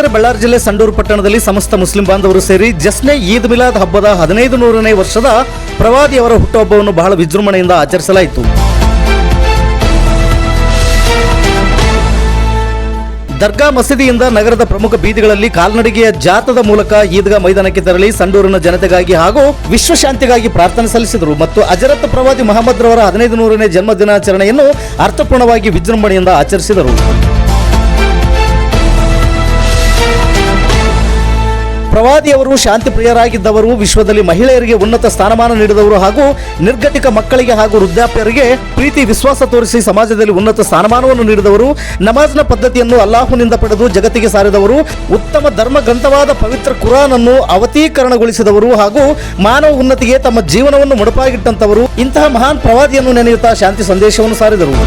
ವೀಕ್ಷಕರ ಬಳ್ಳಾರಿ ಜಿಲ್ಲೆ ಸಂಡೂರು ಪಟ್ಟಣದಲ್ಲಿ ಸಮಸ್ತ ಮುಸ್ಲಿಂ ಬಾಂಧವರು ಸೇರಿ ಜಸ್ನೆ ಈದ್ ಮಿಲಾದ್ ಹಬ್ಬದ 1500ನೇ ವರ್ಷದ ಪ್ರವಾದಿಯವರ ಹುಟ್ಟುಹಬ್ಬವನ್ನು ಬಹಳ ವಿಜೃಂಭಣೆಯಿಂದ ಆಚರಿಸಲಾಯಿತು. ದರ್ಗಾ ಮಸೀದಿಯಿಂದ ನಗರದ ಪ್ರಮುಖ ಬೀದಿಗಳಲ್ಲಿ ಕಾಲ್ನಡಿಗೆಯ ಜಾಥಾದ ಮೂಲಕ ಈದ್ಗಾ ಮೈದಾನಕ್ಕೆ ತೆರಳಿ ಸಂಡೂರಿನ ಜನತೆಗಾಗಿ ಹಾಗೂ ವಿಶ್ವಶಾಂತಿಗಾಗಿ ಪ್ರಾರ್ಥನೆ ಸಲ್ಲಿಸಿದರು ಮತ್ತು ಹಜರತ್ ಪ್ರವಾದಿ ಮಹಮ್ಮದ್ ರವರ 1500ನೇ ಜನ್ಮ ದಿನಾಚರಣೆಯನ್ನು ಅರ್ಥಪೂರ್ಣವಾಗಿ ವಿಜೃಂಭಣೆಯಿಂದ ಆಚರಿಸಿದರು. ಪ್ರವಾದಿಯವರು ಶಾಂತಿ ಪ್ರಿಯರಾಗಿದ್ದವರು, ವಿಶ್ವದಲ್ಲಿ ಮಹಿಳೆಯರಿಗೆ ಉನ್ನತ ಸ್ಥಾನಮಾನ ನೀಡಿದವರು ಹಾಗೂ ನಿರ್ಗತಿಕ ಮಕ್ಕಳಿಗೆ ಹಾಗೂ ವೃದ್ಧಾಪ್ಯರಿಗೆ ಪ್ರೀತಿ ವಿಶ್ವಾಸ ತೋರಿಸಿ ಸಮಾಜದಲ್ಲಿ ಉನ್ನತ ಸ್ಥಾನಮಾನವನ್ನು ನೀಡಿದವರು, ನಮಾಜ್ನ ಪದ್ಧತಿಯನ್ನು ಅಲ್ಲಾಹುನಿಂದ ಪಡೆದು ಜಗತ್ತಿಗೆ ಸಾರಿದವರು, ಉತ್ತಮ ಧರ್ಮ ಗ್ರಂಥವಾದ ಪವಿತ್ರ ಕುರಾನ್ ಅನ್ನು ಅವತೀಕರಣಗೊಳಿಸಿದವರು ಹಾಗೂ ಮಾನವ ಉನ್ನತಿಗೆ ತಮ್ಮ ಜೀವನವನ್ನು ಮುಡುಪಾಗಿಟ್ಟಂತವರು. ಇಂತಹ ಮಹಾನ್ ಪ್ರವಾದಿಯನ್ನು ನೆನೆಯುತ್ತಾ ಶಾಂತಿ ಸಂದೇಶವನ್ನು ಸಾರಿದರು.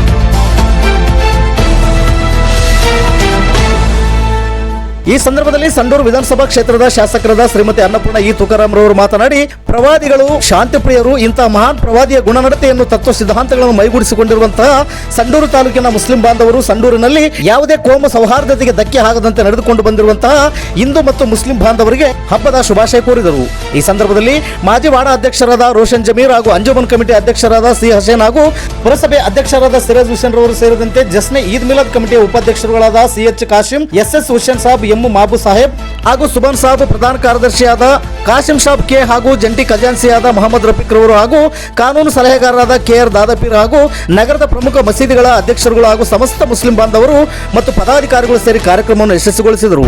ಈ ಸಂದರ್ಭದಲ್ಲಿ ಸಂಡೂರು ವಿಧಾನಸಭಾ ಕ್ಷೇತ್ರದ ಶಾಸಕರಾದ ಶ್ರೀಮತಿ ಅನ್ನಪೂರ್ಣ ಇ ತುಕಾರಾಮ್ ರವರು ಮಾತನಾಡಿ, ಪ್ರವಾದಿಗಳು ಶಾಂತಿ ಪ್ರಿಯರು, ಇಂತಹ ಮಹಾನ್ ಪ್ರವಾದಿಯ ಗುಣನಡತೆಯನ್ನು ತತ್ವ ಸಿದ್ಧಾಂತಗಳನ್ನು ಮೈಗೂಡಿಸಿಕೊಂಡಿರುವಂತಹ ಸಂಡೂರು ತಾಲೂಕಿನ ಮುಸ್ಲಿಂ ಬಾಂಧವರು ಸಂಡೂರಿನಲ್ಲಿ ಯಾವುದೇ ಕೋಮ ಸೌಹಾರ್ದತೆಗೆ ಧಕ್ಕೆ ಆಗದಂತೆ ನಡೆದುಕೊಂಡು ಬಂದಿರುವಂತಹ ಹಿಂದೂ ಮತ್ತು ಮುಸ್ಲಿಂ ಬಾಂಧವರಿಗೆ ಹಬ್ಬದ ಶುಭಾಶಯ ಕೋರಿದರು. ಈ ಸಂದರ್ಭದಲ್ಲಿ ಮಾಜಿ ವಾರ್ಡ್ ಅಧ್ಯಕ್ಷರಾದ ರೋಷನ್ ಜಮೀರ್ ಹಾಗೂ ಅಂಜುಮನ್ ಕಮಿಟಿ ಅಧ್ಯಕ್ಷರಾದ ಸಿ ಹಸೇನ್ ಹಾಗೂ ಪುರಸಭೆ ಅಧ್ಯಕ್ಷರಾದ ಸಿರಾಜ್ ಹುಸೇನ್ ರವರು ಸೇರಿದಂತೆ ಜಸ್ನೆ ಈದ್ ಮಿಲಾದ್ ಕಮಿಟಿಯ ಉಪಾಧ್ಯಕ್ಷರುಗಳಾದ C H Kasim, S S Hussain Sab, M Mabu Saheb ಹಾಗೂ ಸುಬಾನ್ ಸಾಬ್, ಪ್ರಧಾನ ಕಾರ್ಯದರ್ಶಿಯಾದ ಕಾಶಿಂ ಸಾಬ್ ಕೆ ಹಾಗೂ ಜಂಟಿ ಖಜಾನ್ಸಿಯಾದ ಮೊಹಮ್ಮದ್ ರಫೀಕ್ ರವರು ಹಾಗೂ ಕಾನೂನು ಸಲಹೆಗಾರರಾದ ಕೆಆರ್ ದಾದಾಪೀರ್ ಹಾಗೂ ನಗರದ ಪ್ರಮುಖ ಮಸೀದಿಗಳ ಅಧ್ಯಕ್ಷರುಗಳು ಹಾಗೂ ಸಮಸ್ತ ಮುಸ್ಲಿಂ ಬಾಂಧವರು ಮತ್ತು ಪದಾಧಿಕಾರಿಗಳು ಸೇರಿ ಕಾರ್ಯಕ್ರಮವನ್ನು ಯಶಸ್ವಿಗೊಳಿಸಿದರು.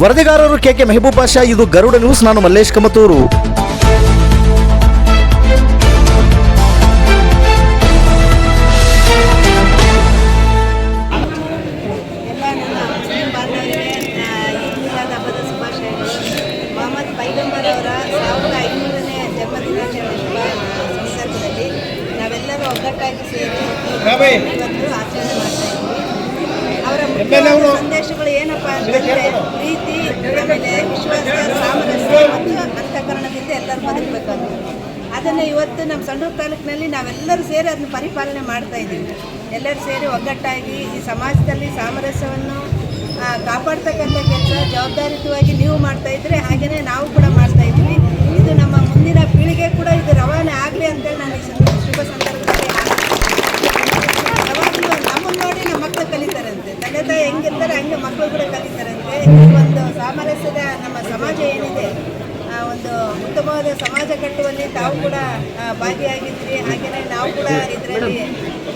ವರದಿಗಾರರು ಕೆಕೆ ಮೆಹಬೂಬ್ ಬಾಷಾ. ಇದು ಗರುಡ ನ್ಯೂಸ್. ನಾನು ಮಲ್ಲೇಶ್ ಕಮತೂರು. ಪೈಗಂಬರ್ ಅವರ 1500ನೇ ಜನ್ಮದಿನಾಚರಣೆ ಸಂದರ್ಭದಲ್ಲಿ ನಾವೆಲ್ಲರೂ ಒಗ್ಗಟ್ಟಾಗಿ ಸೇರಿ ಇವತ್ತು ಆಚರಣೆ ಮಾಡ್ತಾ ಇದ್ದೀವಿ. ಅವರ ಮುಖ್ಯವಾದ ಸಂದೇಶಗಳು ಏನಪ್ಪ ಅಂತಂದರೆ ಪ್ರೀತಿ, ಆಮೇಲೆ ವಿಶ್ವಾಸ, ಸಾಮರಸ್ಯ ಮತ್ತು ಅಂತಃಕರಣದಿಂದ ಎಲ್ಲರೂ ಬದುಕಬೇಕಂತ. ಅದನ್ನು ಇವತ್ತು ನಮ್ಮ ಸಂಡೂರು ತಾಲೂಕಿನಲ್ಲಿ ನಾವೆಲ್ಲರೂ ಸೇರಿ ಅದನ್ನು ಪರಿಪಾಲನೆ ಮಾಡ್ತಾ ಇದ್ದೀವಿ. ಎಲ್ಲರೂ ಸೇರಿ ಒಗ್ಗಟ್ಟಾಗಿ ಈ ಸಮಾಜದಲ್ಲಿ ಸಾಮರಸ್ಯವನ್ನು ಕಾಪಾಡ್ತಕ್ಕಂಥ ಕೆಲಸ ಜವಾಬ್ದಾರಿಯುತವಾಗಿ ನೀವು ಮಾಡ್ತಾ ಇದ್ರೆ, ಹಾಗೆಯೇ ನಾವು ಕೂಡ ಮಾಡ್ತಾ ಇದ್ವಿ. ಇದು ನಮ್ಮ ಮುಂದಿನ ಪೀಳಿಗೆ ಕೂಡ ಇದು ರವಾನೆ ಆಗಲಿ ಅಂತೇಳಿ ನಾನು ಈ ಶುಭ ಸಂದರ್ಭದಲ್ಲಿ ಯಾವಾಗಲೂ ನಮ್ಮನ್ನು ನೋಡಿ ನಮ್ಮ ಮಕ್ಕಳು ಕಲಿತಾರಂತೆ. ತಂದೆ ತಾಯಿ ಹೆಂಗಿರ್ತಾರೆ ಹಂಗೆ ಮಕ್ಕಳು ಕೂಡ ಕಲಿತಾರಂತೆ. ಈ ಒಂದು ಸಾಮರಸ್ಯದ ನಮ್ಮ ಸಮಾಜ ಏನಿದೆ, ಒಂದು ಉತ್ತಮವಾದ ಸಮಾಜ ಕಟ್ಟುವಲ್ಲಿ ತಾವು ಕೂಡ ಭಾಗಿಯಾಗಿದ್ರಿ. ಹಾಗೆಯೇ ನಾವು ಕೂಡ ಇದರಲ್ಲಿ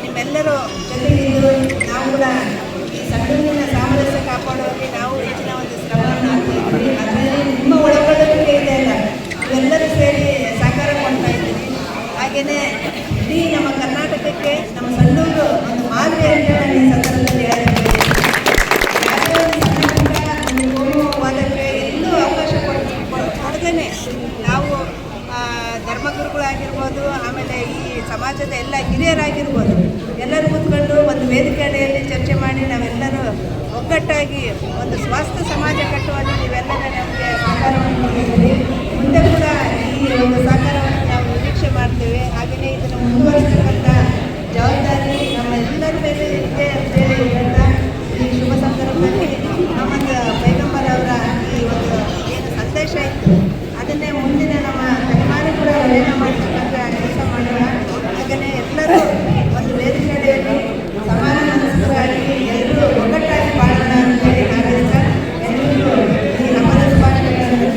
ನಿಮ್ಮೆಲ್ಲರೂ ಜೊತೆಗಿದ್ದು ನಾವು ಕೂಡ ಈ ಸಂಡೂರಿನ ಸಾಮರಸ್ಯ ಕಾಪಾಡುವಲ್ಲಿ ನಾವು ಹೆಚ್ಚಿನ ಒಂದು ಶ್ರಮವನ್ನು ಹಾಕ್ತಾ ಇದ್ದೀವಿ. ಅದರಲ್ಲಿ ನಿಮ್ಮ ಒಳಗೊಳ್ಳುವಿಕೆ ಇದೆ ಅಲ್ಲ, ಎಲ್ಲರೂ ಸೇರಿ ಸಹಕಾರ ಕೊಡ್ತಾ ಇದ್ದೀವಿ. ಹಾಗೆಯೇ ಇಡೀ ನಮ್ಮ ಕರ್ನಾಟಕಕ್ಕೆ ನಮ್ಮ ಸಂಡೂರು ಒಂದು ಮಾದರಿ ಅಂತ ನಾನು ಈ ಸಂದರ್ಭದಲ್ಲಿ ಹೇಳಿದ್ದೇನೆ. ಕೋಮುವಾದಕ್ಕೆ ಎಲ್ಲೂ ಅವಕಾಶ ಕೊಡದೇನೆ ನಾವು ಧರ್ಮಗುರುಗಳಾಗಿರ್ಬೋದು, ಆಮೇಲೆ ಈ ಸಮಾಜದ ಎಲ್ಲ ಹಿರಿಯರಾಗಿರ್ಬೋದು, ಎಲ್ಲರೂ ಕೂತ್ಕೊಂಡು ಒಂದು ವೇದಿಕೆ ಅಡಿಯಲ್ಲಿ ಚರ್ಚೆ ಮಾಡಿ ನಾವೆಲ್ಲರೂ ಒಗ್ಗಟ್ಟಾಗಿ ಒಂದು ಸ್ವಾಸ್ಥ್ಯ ಸಮಾಜ ಕಟ್ಟುವಲ್ಲಿ ನೀವೆಲ್ಲರೂ ನಮಗೆ ಸಹಕಾರವನ್ನು ನೀಡಿದ್ದೀರಿ. ಮುಂದೆ ಕೂಡ ಈ ಒಂದು ಸಹಕಾರವನ್ನು ನಾವು ನಿರೀಕ್ಷೆ ಮಾಡ್ತೇವೆ. ಹಾಗೆಯೇ ಇದನ್ನು ಮುಂದುವರಿಸತಕ್ಕಂಥ ಜವಾಬ್ದಾರಿ ನಮ್ಮ ಎಲ್ಲರ ಮೇಲೆ ಇದೆ ಅಂತೇಳಿ ಹೇಳ್ತಾ ಈ ಶುಭ ಸಂದರ್ಭದಲ್ಲಿ ಮೊಹಮ್ಮದ್ ಪೈಗಂಬರ್ ಅವರ ಈ ಒಂದು ಏನು ಸಂದೇಶ ಇತ್ತು ಅದನ್ನೇ ಮುಂದಿನ ನಮ್ಮ ತಲೆಮಾರು ಕೂಡ ಪ್ರಯತ್ನ ಮಾಡತಕ್ಕಂಥ ಕೆಲಸ ಮಾಡೋಣ. ಹಾಗೆಯೇ ಎಲ್ಲರೂ ಒಂದು ವೇದಿಕೆಯಲ್ಲಿ ಸಮಾನ ಮನಸ್ಕರಾಗಿ ಎಲ್ಲರೂ ಒಗ್ಗಟ್ಟಾಗಿ ಬಾಳೋಣ ಅಂತೇಳಿ ನಾನು ಹೇಳ್ತಾ ಎಲ್ಲರಿಗೂ ಈ ಹಬ್ಬದ ಶುಭಾಶಯಗಳನ್ನು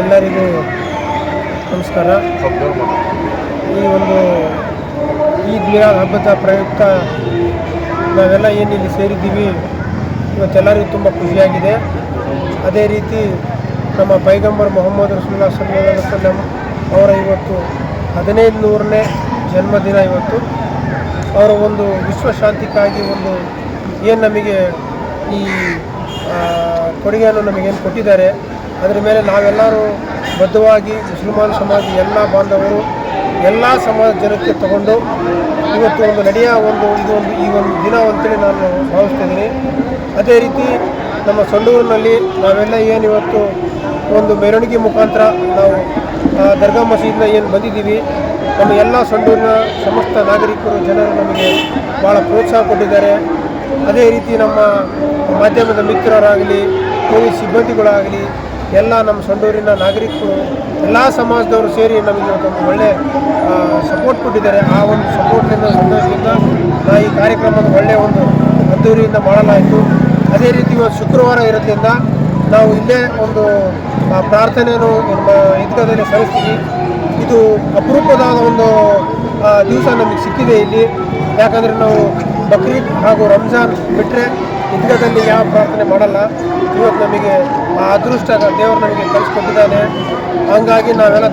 ಎಲ್ಲರಿಗೂ ನಮಸ್ಕಾರ. ಈ ಒಂದು ಈದ್ ಮಿಲಾದ್ ಹಬ್ಬದ ಪ್ರಯುಕ್ತ ನಾವೆಲ್ಲ ಏನಿಲ್ಲಿ ಸೇರಿದ್ದೀವಿ, ಇವತ್ತೆಲ್ಲರಿಗೂ ತುಂಬ ಖುಷಿಯಾಗಿದೆ. ಅದೇ ರೀತಿ ನಮ್ಮ ಪೈಗಂಬರ್ ಮೊಹಮ್ಮದ್ ರಸೂಲುಲ್ಲಾಹ್ ಸಲ್ಲಲ್ಲಾಹು ಅಲೈಹಿ ವಸಲ್ಲಂ ಅವರ ಇವತ್ತು 1500ನೇ ಜನ್ಮದಿನ. ಇವತ್ತು ಅವರ ಒಂದು ವಿಶ್ವಶಾಂತಿಗಾಗಿ ಒಂದು ಏನು ನಮಗೆ ಈ ಕೊಡುಗೆಯನ್ನು ನಮಗೇನು ಕೊಟ್ಟಿದ್ದಾರೆ, ಅದರ ಮೇಲೆ ನಾವೆಲ್ಲರೂ ಬದ್ಧವಾಗಿ ಮುಸಲ್ಮಾನ್ ಸಮಾಜ ಎಲ್ಲ ಬಾಂಧವರು ಎಲ್ಲ ಸಮಾಜ ಜನಕ್ಕೆ ತಗೊಂಡು ಇವತ್ತು ಒಂದು ನಡೆಯ ಈ ಒಂದು ದಿನ ಅಂತೇಳಿ ನಾನು ಭಾವಿಸ್ತಾ ಇದ್ದೀನಿ. ಅದೇ ರೀತಿ ನಮ್ಮ ಸಂಡೂರಿನಲ್ಲಿ ನಾವೆಲ್ಲ ಏನು ಇವತ್ತು ಒಂದು ಮೆರವಣಿಗೆ ಮುಖಾಂತರ ನಾವು ದರ್ಗಾ ಮಸೀದಿನ ಏನು ಬಂದಿದ್ದೀವಿ, ನಮ್ಮ ಎಲ್ಲ ಸಂಡೂರಿನ ಸಮಸ್ತ ನಾಗರಿಕರು ಜನರು ನಮಗೆ ಭಾಳ ಪ್ರೋತ್ಸಾಹ ಕೊಟ್ಟಿದ್ದಾರೆ. ಅದೇ ರೀತಿ ನಮ್ಮ ಮಾಧ್ಯಮದ ಮಿತ್ರರಾಗಲಿ, ಪೊಲೀಸ್ ಸಿಬ್ಬಂದಿಗಳಾಗಲಿ, ಎಲ್ಲ ನಮ್ಮ ಸಂಡೂರಿನ ನಾಗರಿಕರು ಎಲ್ಲ ಸಮಾಜದವರು ಸೇರಿ ನಮಗೆ ಒಂದು ಒಳ್ಳೆಯ ಸಪೋರ್ಟ್ ಕೊಟ್ಟಿದ್ದಾರೆ. ಆ ಒಂದು ಸಪೋರ್ಟಿಂದ ಸಂತೋಷದಿಂದ ಈ ಕಾರ್ಯಕ್ರಮದ ಒಳ್ಳೆಯ ಒಂದು ಅದ್ದೂರಿಯಿಂದ ಮಾಡಲಾಯಿತು. ಅದೇ ರೀತಿ ಇವತ್ತು ಶುಕ್ರವಾರ ಇರೋದ್ರಿಂದ ನಾವು ಇಲ್ಲೇ ಒಂದು ಪ್ರಾರ್ಥನೆಯನ್ನು ನಮ್ಮ ಈದ್ಗಾದಲ್ಲಿ ಸಲ್ಲಿಸ್ತೀವಿ. ಇದು ಅಪರೂಪವಾದ ಒಂದು ದಿವಸ ನಮಗೆ ಸಿಕ್ಕಿದೆ ಇಲ್ಲಿ. ಯಾಕಂದರೆ ನಾವು ಬಕ್ರೀದ್ ಹಾಗೂ ರಂಜಾನ್ ಬಿಟ್ಟರೆ ಈದ್ಗಾದಲ್ಲಿ ಯಾವ ಪ್ರಾರ್ಥನೆ ಮಾಡಲ್ಲ. ಇವತ್ತು ನಮಗೆ ಆ ಅದೃಷ್ಟ ದೇವರು ನಮಗೆ ಕಲಿಸ್ಕೊಟ್ಟಿದ್ದಾನೆ. ಹಂಗಾಗಿ ನಾವೆಲ್ಲ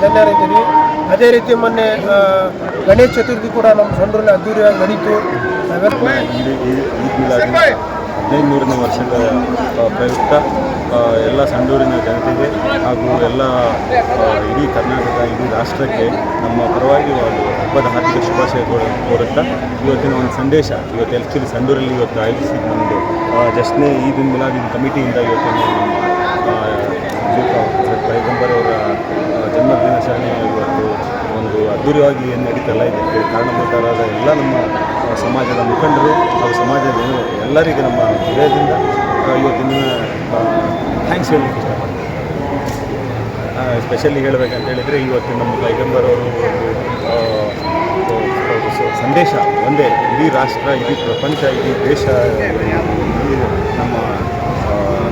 ಧನ್ಯರಿದ್ದೀವಿ. ಅದೇ ರೀತಿ ಮೊನ್ನೆ ಗಣೇಶ ಚತುರ್ಥಿ ಕೂಡ ನಮ್ಮ ಸಂಡೂರಲ್ಲಿ ಅದ್ದೂರಿಯಾಗಿ ನಡೀತು. ನಾವೆಲ್ಲ 15ನೇ ವರ್ಷದ ಪ್ರಯುಕ್ತ ಎಲ್ಲ ಸಂಡೂರಿನ ಜನತೆಗೆ ಹಾಗೂ ಎಲ್ಲ ಇಡೀ ಕರ್ನಾಟಕ, ಇಡೀ ರಾಷ್ಟ್ರಕ್ಕೆ ನಮ್ಮ ಪರವಾಗಿ ಒಂದು ಹಬ್ಬದ ಹಾರ್ದಿಕ ಶುಭಾಶಯ ಕೋರುತ್ತಾ ಇವತ್ತಿನ ಒಂದು ಸಂದೇಶ ಇವತ್ತು ಆ್ಯಕ್ಚುಲಿ ಸಂಡೂರಲ್ಲಿ ಇವತ್ತು ಆಯೋಜಿಸಿದ ನಮ್ಮದು ಜಶ್ನೆ ಈದ್ ಮಿಲಾದ್ ಕಮಿಟಿಯಿಂದ ಇವತ್ತು ಪೈಗಂಬರ್ ಅವರ ಜನ್ಮದಿನಾಚರಣೆ ಇವತ್ತು ಒಂದು ಅದ್ದೂರಿಯಾಗಿ ಏನು ನಡೀತಲ್ಲ, ಇದಕ್ಕೆ ಕಾರಣಭೂತರಾದ ಎಲ್ಲ ನಮ್ಮ ಸಮಾಜದ ಮುಖಂಡರು ಹಾಗೂ ಸಮಾಜದ ಜನರು ಎಲ್ಲರಿಗೆ ನಮ್ಮ ಹೃದಯದಿಂದ ಇವತ್ತಿನ ಥ್ಯಾಂಕ್ಸ್ ಹೇಳಲಿಕ್ಕೆ ಇಷ್ಟಪಡ್ತೀನಿ. ಸ್ಪೆಷಲಿ ಹೇಳಬೇಕಂತ ಹೇಳಿದರೆ ಇವತ್ತು ನಮ್ಮ ಪೈಗಂಬರ್ ಅವರು ಸಂದೇಶ ಒಂದೇ, ಇಡೀ ರಾಷ್ಟ್ರ, ಇಡೀ ಪ್ರಪಂಚ, ಇಡೀ ದೇಶ, ಇಡೀ ನಮ್ಮ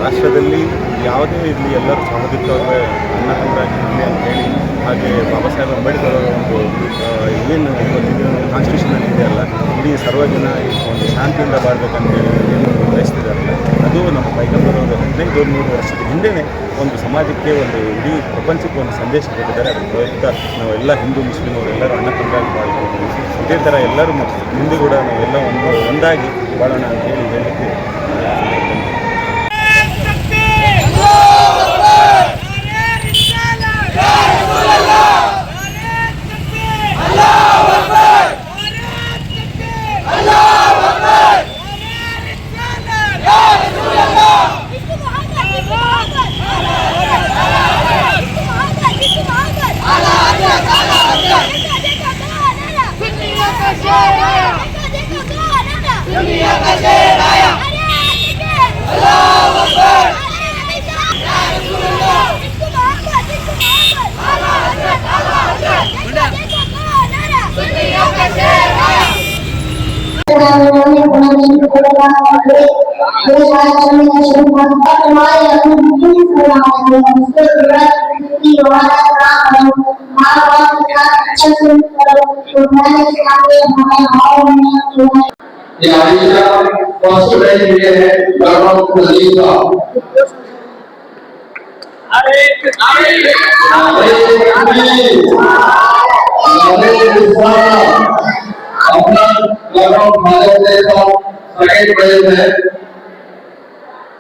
ರಾಷ್ಟ್ರದಲ್ಲಿ ಯಾವುದೇ ಇರಲಿ ಎಲ್ಲರೂ ಸಹೋದರವಾಗಿ ಅನ್ನ ತಂಬರಾಗಿರಲಿ ಅಂತ ಹೇಳಿ, ಹಾಗೆ ಬಾಬಾ ಸಾಹೇಬ್ ಅಂಬೇಡ್ಕರ್ ಅವರ ಒಂದು ಏನು ಇವತ್ತಿನ ಕಾನ್ಸ್ಟಿಟ್ಯೂಷನಲ್ಲಿ ಇದೆಯಲ್ಲ, ಇಡೀ ಸರ್ವಜನ ಒಂದು ಶಾಂತಿಯಿಂದ ಬಾಳ್ಬೇಕಂತ ಹೇಳಿ ಏನು ಬಯಸ್ತಿದ್ದಾರಲ್ಲ, ಅದು ನಮ್ಮ ಪೈಗಂಬರ್ ಅವರು 1500 ವರ್ಷದ ಹಿಂದೆಯೇ ಒಂದು ಸಮಾಜಕ್ಕೆ ಒಂದು ಇಡೀ ಪ್ರಪಂಚಕ್ಕೆ ಒಂದು ಸಂದೇಶ ಕೊಟ್ಟಿದ್ದಾರೆ. ಅದರ ಪ್ರಯುಕ್ತ ನಾವೆಲ್ಲ ಹಿಂದೂ ಮುಸ್ಲಿಮ್ ಅವರೆಲ್ಲರೂ ಅಣ್ಣ ತಂಬರಾಗಿ ಬಾಳ್ಬೋದು. ಇದೇ ಥರ ಎಲ್ಲರೂ ಮುಂದೆ ಕೂಡ ನಾವೆಲ್ಲ ಒಂದಾಗಿ ಬಾಳೋಣ ಅಂತ ಹೇಳಲಿಕ್ಕೆ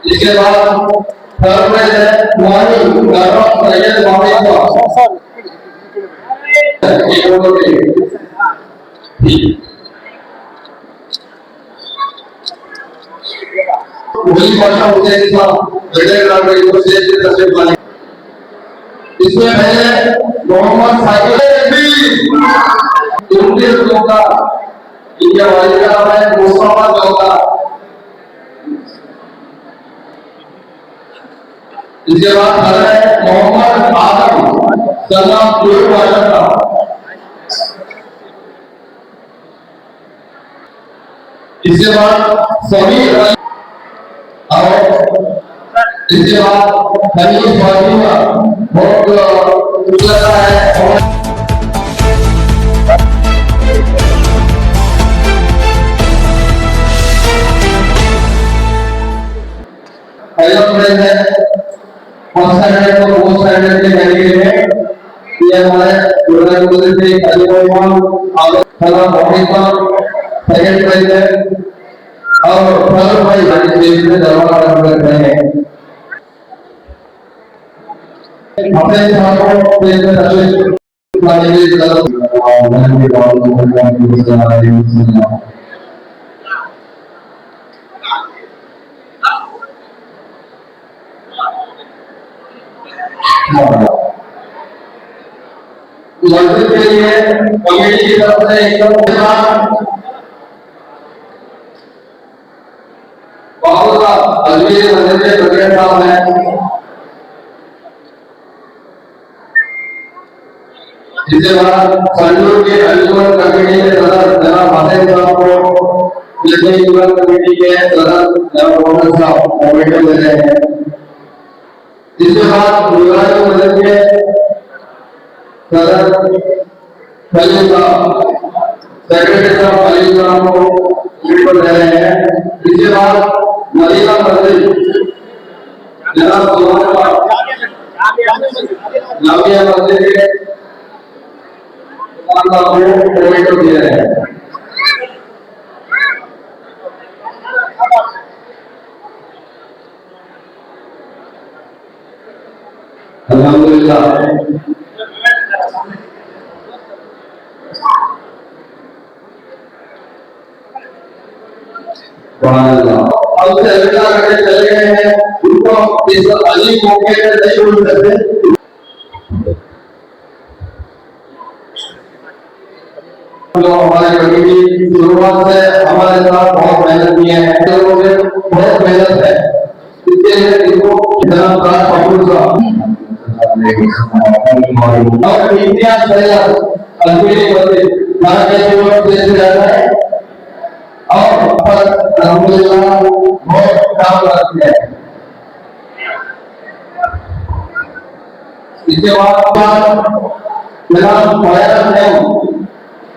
इसके बाद थर्ड प्राइज है मोहनी सैयद मोहम्मद इसमें पहले मोहम्मद साकिब होगा, इनके वालिद का नाम है मुस्तफा होगा। इसके बाद है मोहम्मद आदम सलाम का। इसके बाद समीर और इसके बाद हनीफ फातिमा बहुत लगा है। ये हमारे सेकंड प्राइज है और थर्ड प्राइज जमा करते हैं। अपने मस्जिद के लिए कमेटी की तरफ से एकदम बहुत अजमेर मंदिर के प्रेसिडेंट साहब हैं, जिसके बाद संडूर के अंजुमन कमेटी के सदस्य जनाब हासिम साहब को जैसे युवा कमेटी के सदस्य जनाब मोहम्मद साहब कमेटी दे रहे हैं। जिसके बाद युवराज मंदिर के सदस्य खलील साहब सेक्रेटरी साहब खलील साहब को कमेटी दे रहे हैं। इसके बाद मदीना मस्जिद जनाब जामिया मस्जिद के कमेटी दे रहे हैं। अल्हम्दुलिल्लाह अब से अगला करके चले गए हैं, उनको इस अली मौके पर नहीं भूल सकते। जो हमारे कमेटी शुरुआत से हमारे साथ बहुत मेहनत की है, लोगों ने बहुत मेहनत है, इसके लिए इनको जनाब राज कपूर साहब और इम्तियाज सैयद अजमेरी मंदिर भारत के युवक देश में रहता है और अल्हम्दुलिल्लाह बहुत काम करते हैं। इसके बाद जनाब फायर है,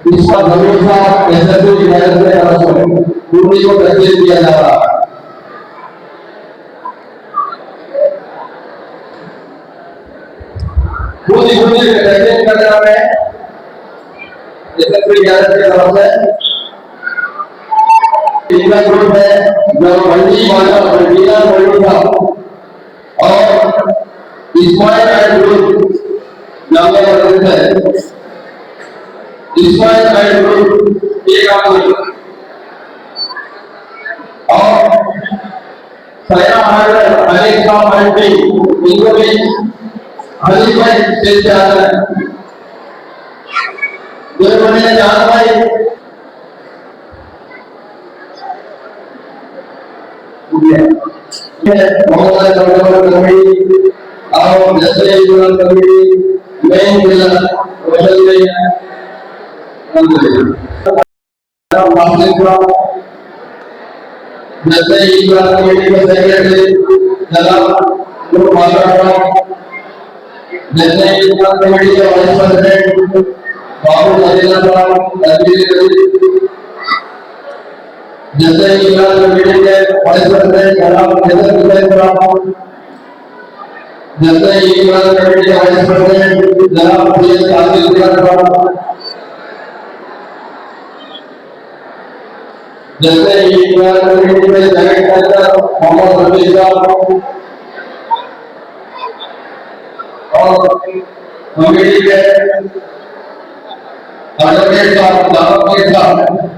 इसका जरूर साहब एसएससी की मदद से पूरी को तस्लीम किया जा रहा है। पूरी तस्लीम कर रहा है एसएससी की मदद से तरफ से इनका ग्रुप है जो मंडी वाला मंडीला मंडीला और इस्माइल एंड ग्रुप नामे मस्जिद है। इस्माइल एंड ग्रुप एक आदमी और सया हार्डर अनेक का मंडी इनको भी हली भाई से जाना है। जो मैंने जान भाई बहुत सारे कमेटी और जैसे यूनियन कमेटी मेन बिल्डर बदल गई है। जैसे यूनियन कमेटी के सेक्रेटरी जनाब लोग महाराष्ट्र, जैसे यूनियन कमेटी के वाइस प्रेसिडेंट बाबू मदीना साहब अजमेरी, जैसे यूनियन कमेटी के वाइस प्रेसिडेंट जनाब हुसैन साहब, जैसे यूनियन कमेटी के वाइस प्रेसिडेंट जनाब आदिल साहब, जैसे यूनियन कमेटी के जॉइंट सेक्रेटरी मोहम्मद रफी साहब और कमेटी के एडवोकेट साहब दावत साहब तैयार है।